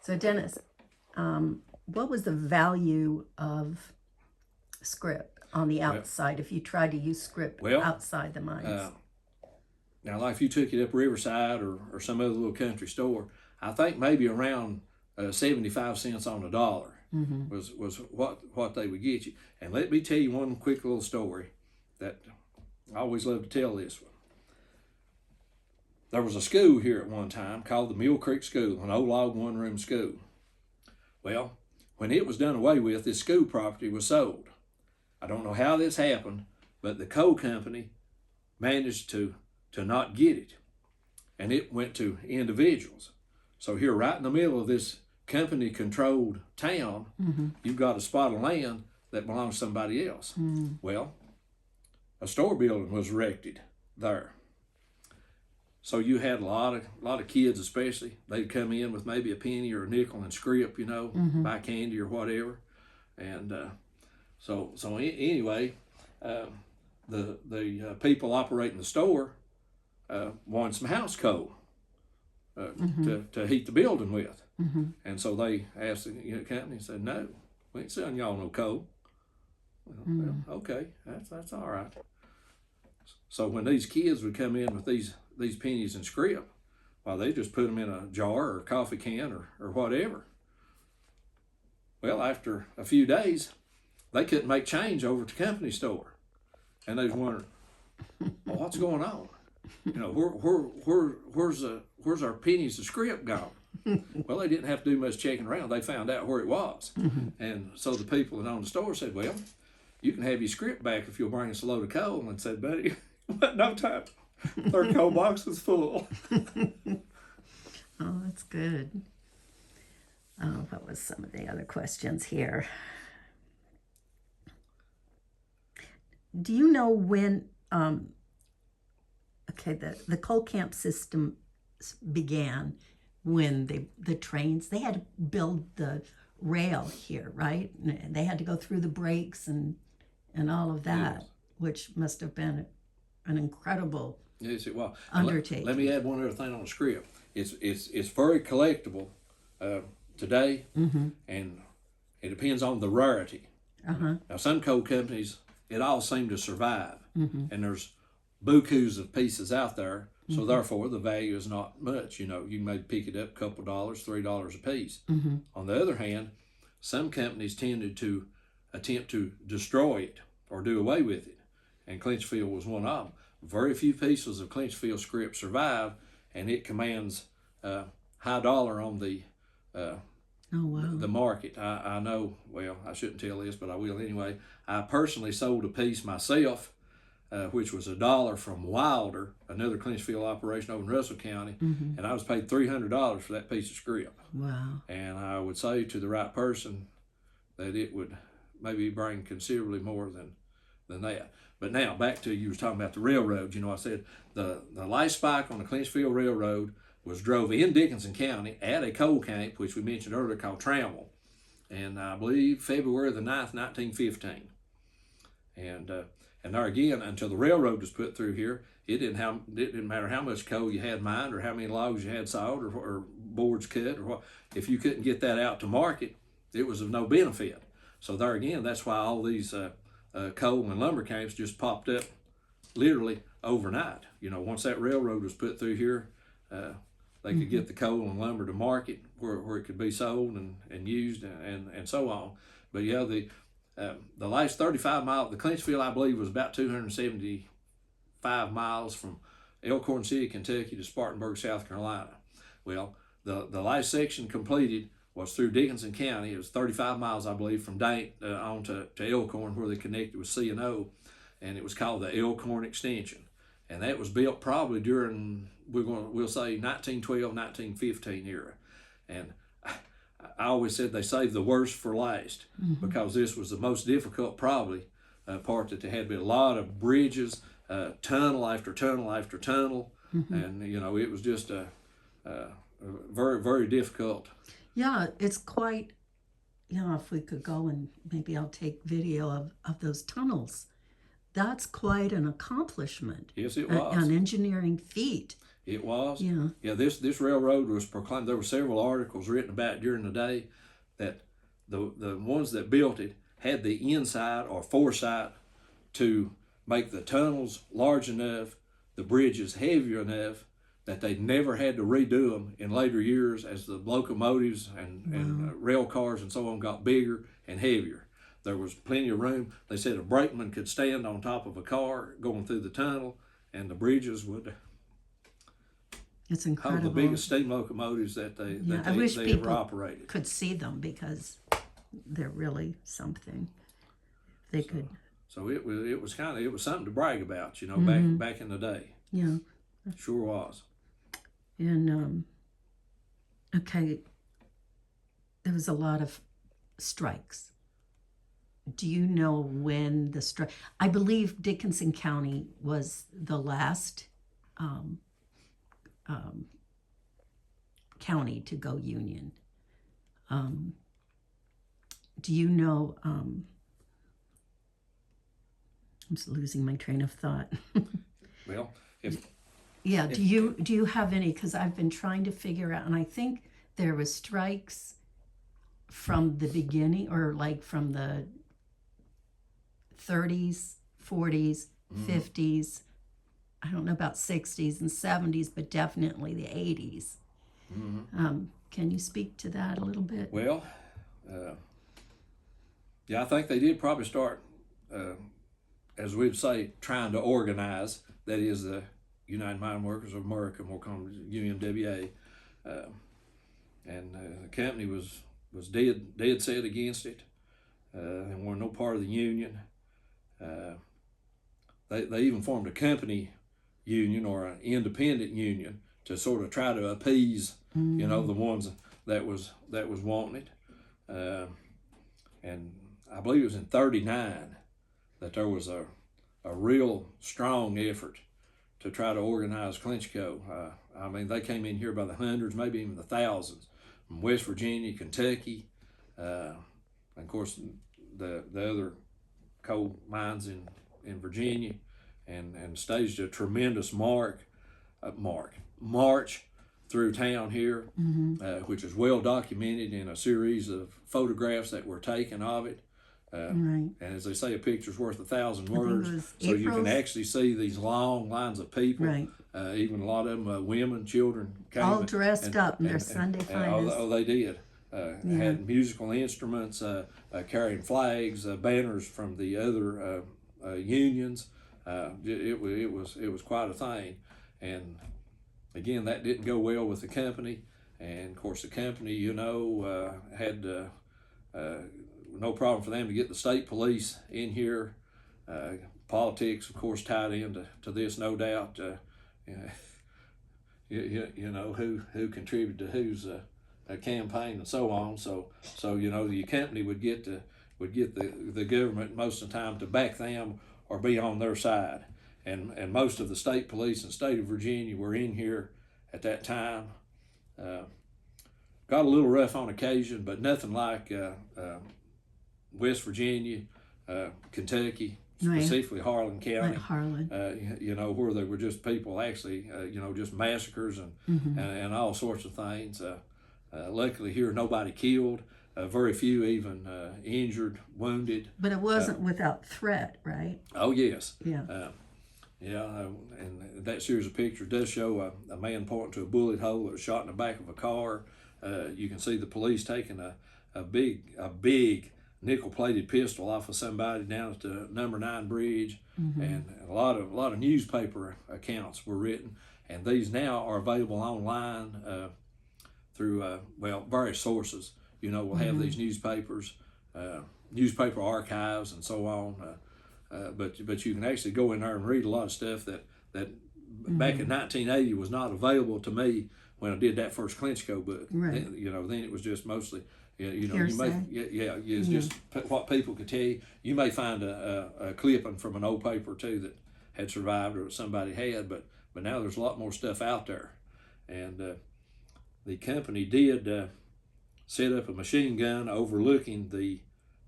So Dennis, what was the value of script on the outside if you tried to use script outside the mines? Now, like if you took it up Riverside or some other little country store, I think maybe around 75 cents on the dollar was what they would get you. And let me tell you one quick little story that I always love to tell this one. There was a school here at one time called the Mill Creek School, an old log one-room school. Well, when it was done away with, this school property was sold. I don't know how this happened, but the coal company managed to not get it, and it went to individuals. So here, right in the middle of this company-controlled town, you've got a spot of land that belongs to somebody else. Well, a store building was erected there. So you had a lot of kids, especially. They'd come in with maybe a penny or a nickel and script, buy candy or whatever. And so anyway, the people operating the store wanted some house coal to heat the building with. And so they asked the company and said, "No, we ain't selling y'all no coal." Well, okay, that's all right. So when these kids would come in with these pennies and script, well, they just put them in a jar or a coffee can or whatever. Well, after a few days, they couldn't make change over at the company store, and they was wondering, well, what's going on? Where's our pennies and script gone? Well, they didn't have to do much checking around. They found out where it was. And so the people that owned the store said, "Well, you can have your script back if you'll bring us a load of coal." And said, "Buddy, no time. Their coal box is full." Oh, that's good. Oh, what was some of the other questions here? Do you know when, the coal camp system began, when the trains, they had to build the rail here, right? And they had to go through the breaks and all of that, yes, which must have been an incredible undertaking. Let me add one other thing on the script. It's very collectible today, and it depends on the rarity. Now, some coal companies, it all seemed to survive, and there's bukus of pieces out there, so therefore the value is not much. You can maybe pick it up a couple dollars, $3 a piece. On the other hand, some companies tended to attempt to destroy it or do away with it, and Clinchfield was one of them. Very few pieces of Clinchfield script survive, and it commands high dollar on the the market. I know, well, I shouldn't tell this, but I will anyway. I personally sold a piece myself, which was $1 from Wilder, another Clinchfield operation over in Russell County, and I was paid $300 for that piece of script. Wow. And I would say to the right person that it would maybe bring considerably more than that. But now, back to, you was talking about the railroad. I said the light spike on the Clinchfield Railroad was drove in Dickinson County at a coal camp, which we mentioned earlier, called Trammell, and I believe February the 9th, 1915. And there again, until the railroad was put through here, it didn't matter how much coal you had mined or how many logs you had sawed or boards cut or what. If you couldn't get that out to market, it was of no benefit. So there again, that's why all these coal and lumber camps just popped up literally overnight. Once that railroad was put through here, they could get the coal and lumber to market where it could be sold and used and so on. But yeah, the last 35 miles, the Clinchfield, I believe, was about 275 miles from Elkhorn City, Kentucky to Spartanburg, South Carolina. Well, the last section completed was through Dickinson County. It was 35 miles, I believe, from Dane on to Elkhorn, where they connected with C&O, and it was called the Elkhorn Extension. And that was built probably during, we'll say 1912, 1915 era. And I always said they saved the worst for last, because this was the most difficult probably part, that they had to be a lot of bridges, tunnel after tunnel after tunnel, and it was just a very, very difficult. Yeah, it's quite, if we could go and maybe I'll take video of those tunnels. That's quite an accomplishment. Yes, it was. An engineering feat It was. Yeah. Yeah. This railroad was proclaimed. There were several articles written about it during the day that the ones that built it had the insight or foresight to make the tunnels large enough, the bridges heavier enough that they never had to redo them in later years as the locomotives and rail cars and so on got bigger and heavier. There was plenty of room. They said a brakeman could stand on top of a car going through the tunnel, and the bridges would It's hold incredible. the biggest steam locomotives that I wish they people ever operated. could see them because they're really something. They could. So it was something to brag about, back in the day. Yeah. Sure was. And okay, there was a lot of strikes. Do you know when the strike? I believe Dickinson County was the last county to go union. Do you know? I'm just losing my train of thought. Well, do you have any? Because I've been trying to figure out, and I think there was strikes from the beginning, or like from the 30s, 40s, 50s. I don't know about 60s and 70s, but definitely the 80s. Can you speak to that a little bit? Well, yeah, I think they did probably start, as we'd say, trying to organize. That is the United Mine Workers of America, more commonly UMWA, and the company was dead set against it. They were no part of the union. They even formed a company union or an independent union to sort of try to appease, the ones that was wanting it. And I believe it was in '39 that there was a real strong effort to try to organize Clinchco. I mean, they came in here by the hundreds, maybe even the thousands, from West Virginia, Kentucky, and of course the other coal mines in Virginia, and staged a tremendous march through town here, which is well documented in a series of photographs that were taken of it. Right. And as they say, a picture's worth 1,000 I think it words. was So you can April's- actually see these long lines of people. Right. Even a lot of them, women, children, came All dressed up in their Sunday finest. Oh, they did. Had musical instruments, carrying flags, banners from the other unions. It was quite a thing, and again, that didn't go well with the company. And of course, the company, had no problem for them to get the state police in here. Politics, of course, tied into this, no doubt. Who contributed to whose campaign and so on. So the company would get the government most of the time to back them or be on their side. And most of the state police in the state of Virginia were in here at that time. Got a little rough on occasion, but nothing like West Virginia, Kentucky, specifically Harlan County. Like Harlan. Where there were just people actually, just massacres and all sorts of things. Luckily here, nobody killed, very few even injured, wounded. But it wasn't without threat, right? Oh, yes. Yeah. And that series of pictures does show a man pointing to a bullet hole that was shot in the back of a car. You can see the police taking a big nickel-plated pistol off of somebody down at the number 9 bridge, and a lot of newspaper accounts were written, and these now are available online through various sources. We'll have these newspapers, newspaper archives, and so on. But you can actually go in there and read a lot of stuff that back in 1980 was not available to me when I did that first Clinchco book. Right. Then it was just mostly, Hearsay. it's just what people could tell you. You may find a clipping from an old paper too that had survived or somebody had, but now there's a lot more stuff out there. And the company did set up a machine gun overlooking the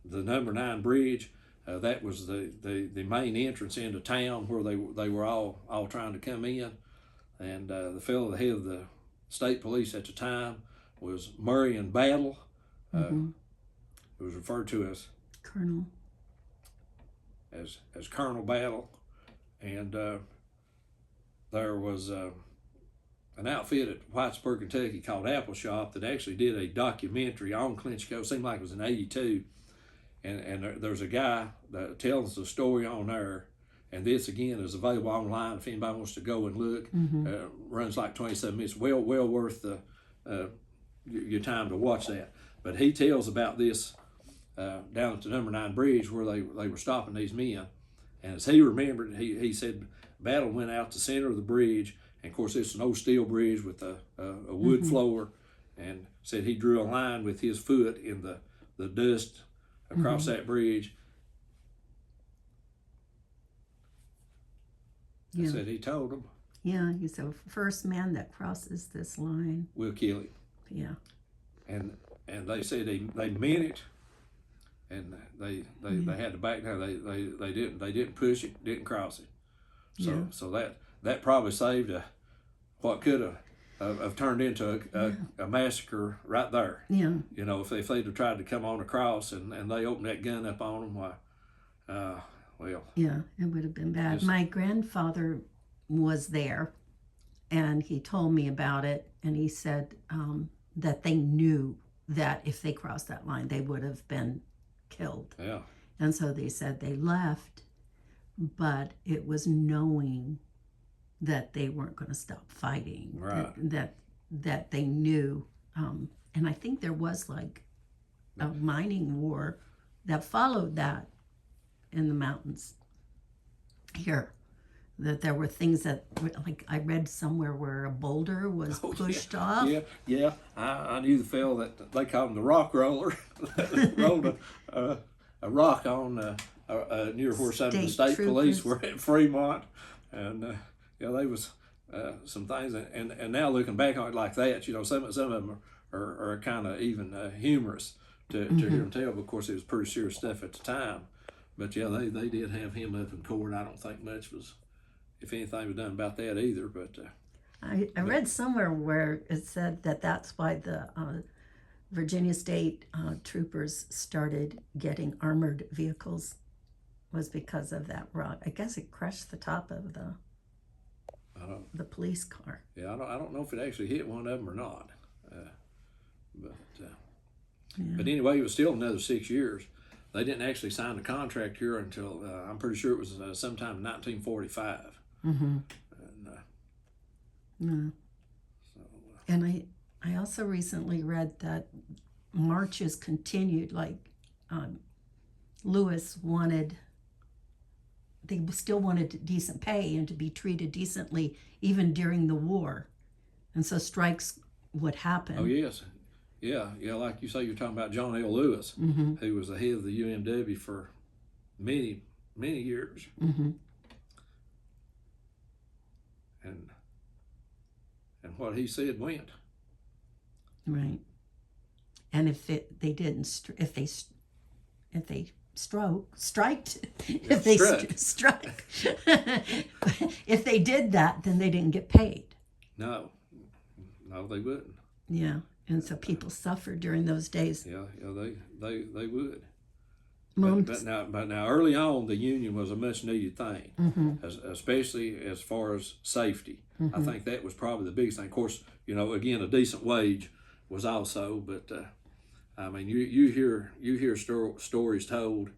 number 9 bridge. That was the main entrance into town where they were all trying to come in. and the fellow, the head of the state police at the time, was Marion Battle. It was referred to as Colonel. As Colonel Battle, and there was an outfit at Whitesburg, Kentucky called Apple Shop that actually did a documentary on Clinchco. It seemed like it was in '82, and there's a guy that tells the story on there. And this again is available online if anybody wants to go and look. Runs like 27 minutes. Well worth the your time to watch that. But he tells about this down at the number 9 bridge where they were stopping these men. And as he remembered, he said Battle went out the center of the bridge. And of course, it's an old steel bridge with a wood floor. And said he drew a line with his foot in the dust across that bridge. Yeah. Said he told them. Yeah, he said, first man that crosses this line, we'll kill him. Yeah. And they said they meant it, and they had to back down. They didn't push it, didn't cross it. So that probably saved what could have turned into a massacre right there. Yeah. You know, if they'd have tried to come on across and they opened that gun up on them, why? Well, yeah, it would have been bad. My grandfather was there, and he told me about it, and he said that they knew that if they crossed that line, they would have been killed. Yeah. And so they said they left, but it was knowing that they weren't going to stop fighting. Right. That they knew. And I think there was like a mining war that followed that in the mountains here, that there were things that, like I read somewhere where a boulder was pushed off. Yeah. I knew the fellow that they called him the rock roller. Rolled a rock on near where some of the state police were at Fremont, and they was some things, and now looking back on it like that, you know, some of them are kind of even humorous to hear them tell. But of course, it was pretty serious stuff at the time. But yeah, they did have him up in court. I don't think much was, if anything, was done about that either. But I read somewhere where it said that that's why the Virginia State troopers started getting armored vehicles, was because of that rock. I guess it crushed the top of the police car. Yeah, I don't know if it actually hit one of them or not. But anyway, it was still another 6 years. They didn't actually sign the contract here until, I'm pretty sure it was sometime in 1945. And I also recently read that marches continued, like Lewis they still wanted decent pay and to be treated decently even during the war. And so strikes would happen. Oh, yes. Yeah, like you say, you're talking about John L. Lewis, who was the head of the UMW for many, many years. And what he said went. Right. And if they did that, then they didn't get paid. No, they wouldn't. Yeah. And so people suffered during those days. Yeah, they would. But now, early on, the union was a much needed thing, especially as far as safety. I think that was probably the biggest thing. Of course, you know, again, a decent wage was also. But I mean, you hear stories told.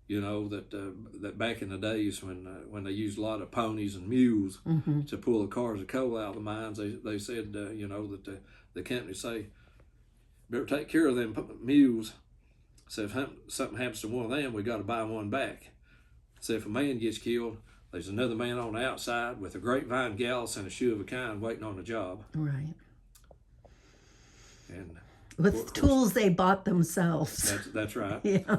You know, that back in the days when they used a lot of ponies and mules to pull the cars of coal out of the mines, they said, you know, that the company say, better take care of them mules. So if something happens to one of them, we got to buy one back. So if a man gets killed, there's another man on the outside with a grapevine gallus and a shoe of a kind waiting on the job. Right. And with tools they bought themselves. That's right. Yeah.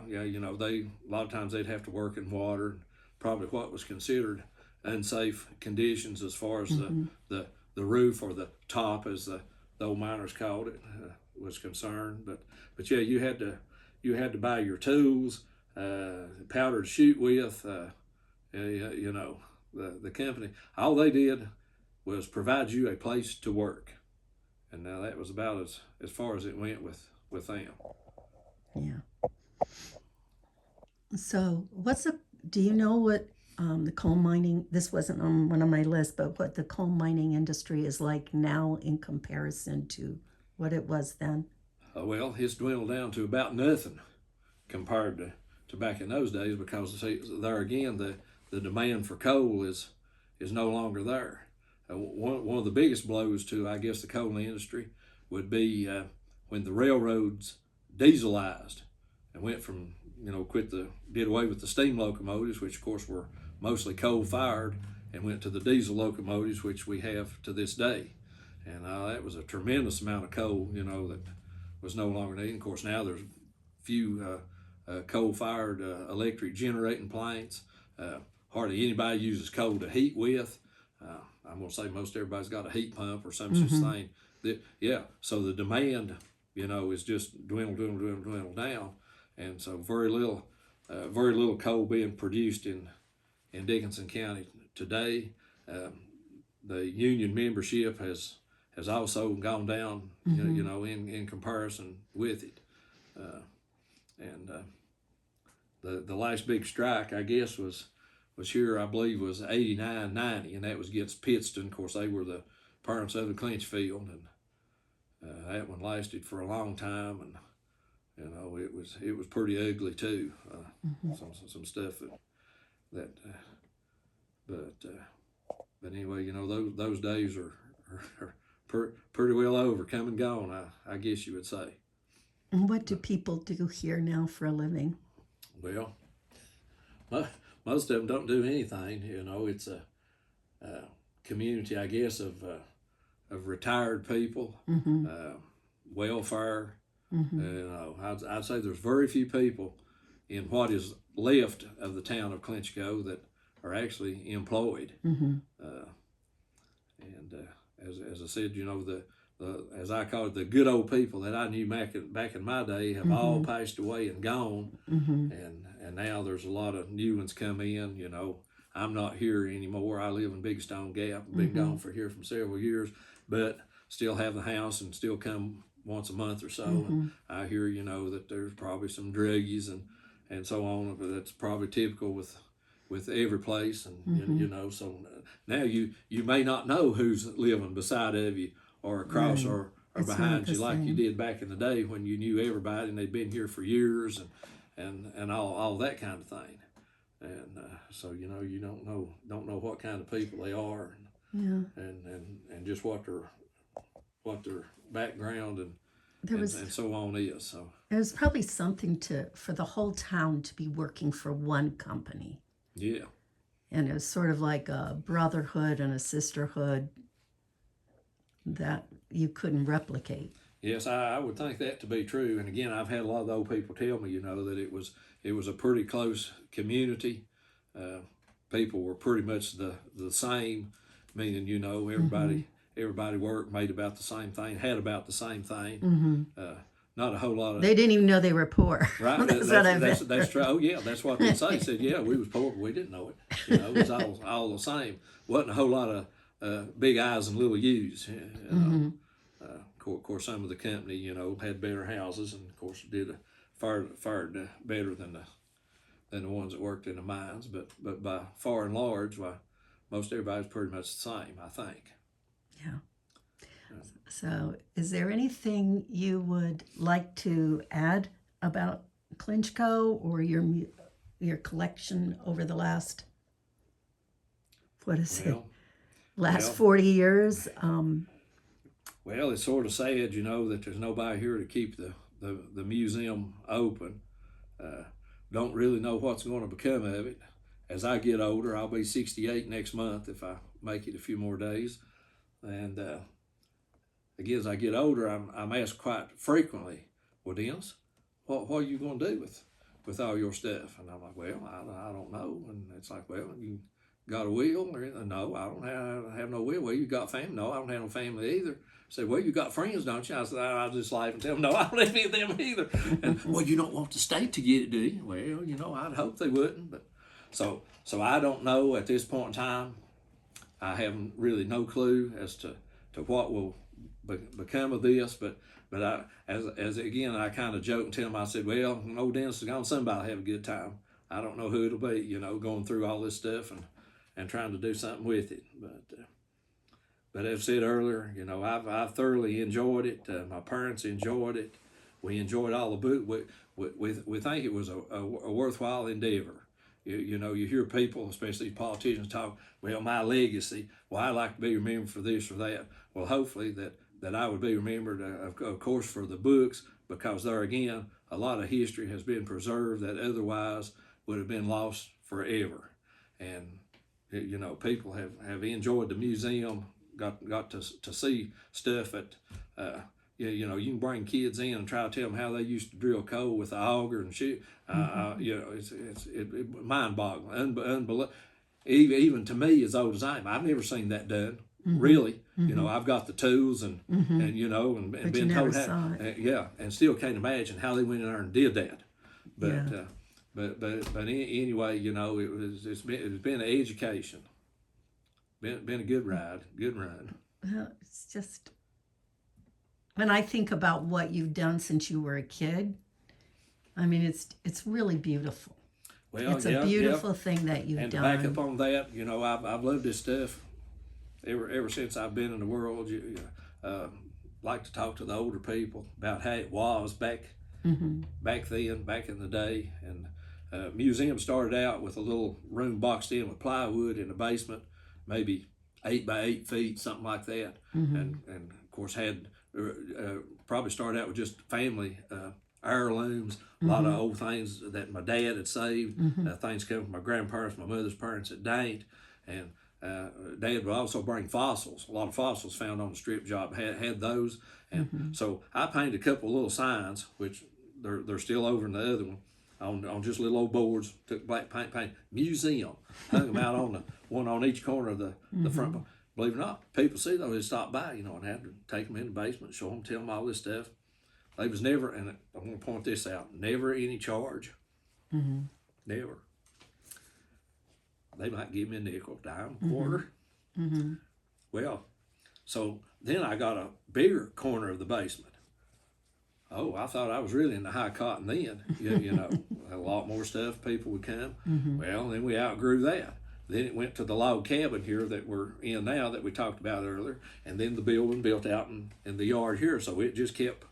You know, a lot of times they'd have to work in water, probably what was considered unsafe conditions as far as the roof or the top, as the old miners called it, was concerned. But yeah, you had to buy your tools, powder to shoot with. You know, the company. All they did was provide you a place to work, and now that was about as far as it went with them. Yeah. So, do you know what the coal mining, this wasn't on one of my lists, but what the coal mining industry is like now in comparison to what it was then? Well, it's dwindled down to about nothing compared to back in those days, because see, there again, the demand for coal is no longer there. One of the biggest blows to, I guess, the coal industry would be when the railroads dieselized and went from, did away with the steam locomotives, which of course were mostly coal fired, and went to the diesel locomotives, which we have to this day. And that was a tremendous amount of coal, that was no longer needed. Of course, now there's few coal-fired electric generating plants. Hardly anybody uses coal to heat with. I'm going to say most everybody's got a heat pump or some such thing. So the demand, is just dwindled down, and so very little coal being produced in Dickinson County today. The union membership has also gone down, in comparison with it. The last big strike, I guess, was here, I believe, was 89, 90, and that was against Pittston. Of course, they were the parents of the Clinchfield, and that one lasted for a long time, and it was pretty ugly too. Some stuff but anyway, those days are pretty well over, come and gone, I guess you would say. And what do people do here now for a living? Well, most of them don't do anything. It's a community, I guess, of retired people, welfare. I'd say there's very few people in what is left of the town of Clinchco that are actually employed. As I said, as I call it, the good old people that I knew back in my day have all passed away and gone, and now there's a lot of new ones come in. I'm not here anymore. I live in Big Stone Gap. Been gone from several years, but still have the house and still come once a month or so. And I hear that there's probably some druggies and so on, but that's probably typical with every place. And so now you may not know who's living beside of you or across or behind you like you did back in the day when you knew everybody and they'd been here for years and all that kind of thing. And so you don't know what kind of people they are, and just what their background and so on is. So there was probably something for the whole town to be working for one company. Yeah. And it was sort of like a brotherhood and a sisterhood that you couldn't replicate. Yes, I would think that to be true. And again, I've had a lot of old people tell me, that it was a pretty close community. People were pretty much the same, meaning everybody worked, made about the same thing, had about the same thing. Not a whole lot of. They didn't even know they were poor. Right. That's true. Oh yeah, that's what they say. Said we was poor, but we didn't know it. It was all the same. Wasn't a whole lot of big I's and little U's. Of course, some of the company had better houses, and of course did fared better than the ones that worked in the mines. But by far and large, most everybody's pretty much the same, I think. Yeah. So, is there anything you would like to add about Clinchco or your collection over the last 40 years? Well, it's sort of sad, that there's nobody here to keep the museum open. Don't really know what's going to become of it. As I get older, I'll be 68 next month if I make it a few more days, and again, as I get older, I'm asked quite frequently, "Well, Dennis, what are you going to do with all your stuff?" And I'm like, "Well, I don't know." And it's like, "Well, you got a will?" Or "No, I don't have no will." "Well, you got family?" "No, I don't have no family either." I said, "Well, you got friends, don't you?" I said, "I'll just laugh and tell them, no, I don't have any of them either." And, "Well, you don't want the state to get it, do you?" "Well, I'd hope they wouldn't, but So I don't know at this point in time. I have really no clue as to what will become of this, but as again, I kind of joke and tell him, I said, well, old Dennis is gone, somebody will have a good time. I don't know who it'll be, going through all this stuff and trying to do something with it. But as I said earlier, I've thoroughly enjoyed it. My parents enjoyed it. We enjoyed all the book. We think it was a worthwhile endeavor. You hear people, especially politicians, talk, well, my legacy, well, I'd like to be remembered for this or that. Well, hopefully that I would be remembered, of course, for the books, because there again, a lot of history has been preserved that otherwise would have been lost forever. And, people have enjoyed the museum, got to see stuff that, you can bring kids in and try to tell them how they used to drill coal with the auger and shoot. It's mind-boggling, unbelievable. Even to me, as old as I am, I've never seen that done. Really, I've got the tools and But been you told never how, saw it. and still can't imagine how they went in there and did that. But Yeah. but anyway, it's been an education. Been a good ride, good run. Well, it's just, when I think about what you've done since you were a kid, I mean, it's really beautiful. Well, It's a beautiful thing that you've And to done. back up on that, I've loved this stuff ever since I've been in the world. Like to talk to the older people about how it was back then, back in the day. And museum started out with a little room boxed in with plywood in the basement, maybe 8 by 8 feet, something like that. And of course had probably started out with just family heirlooms, a lot of old things that my dad had saved, things coming from my grandparents, my mother's parents that ain't. And Dad would also bring fossils. A lot of fossils found on the strip job had those. And so I painted a couple of little signs, which they're still over in the other one, on just little old boards. Took black paint, museum, hung them out on the one on each corner of the front. Believe it or not, people see those, they stop by, and have to take them in the basement, show them, tell them all this stuff. They was never, and I want to point this out, never any charge. Never. They might give me a nickel, dime, quarter. Well, so then I got a bigger corner of the basement. Oh, I thought I was really in the high cotton then. A lot more stuff, people would come. Well, then we outgrew that. Then it went to the log cabin here that we're in now that we talked about earlier, and then the building built out in the yard here. So it just kept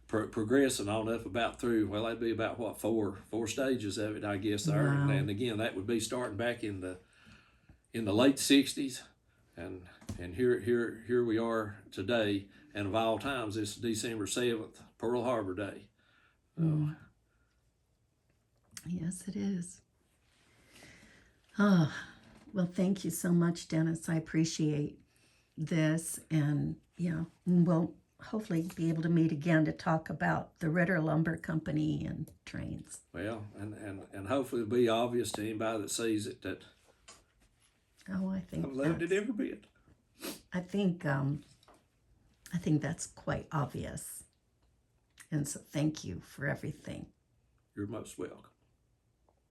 progressing on up about through, well, that'd be about what, four stages of it, I guess there. Wow. And again, that would be starting back in the late 60s, and here we are today. And of all times, it's December 7th, Pearl Harbor Day. Yes, it is. Oh, well, thank you so much, Dennis. I appreciate this, and we'll hopefully be able to meet again to talk about the Ritter Lumber Company and trains. Well, and hopefully it'll be obvious to anybody that sees it that I think I've loved it every bit. I think that's quite obvious. And so thank you for everything. You're most welcome.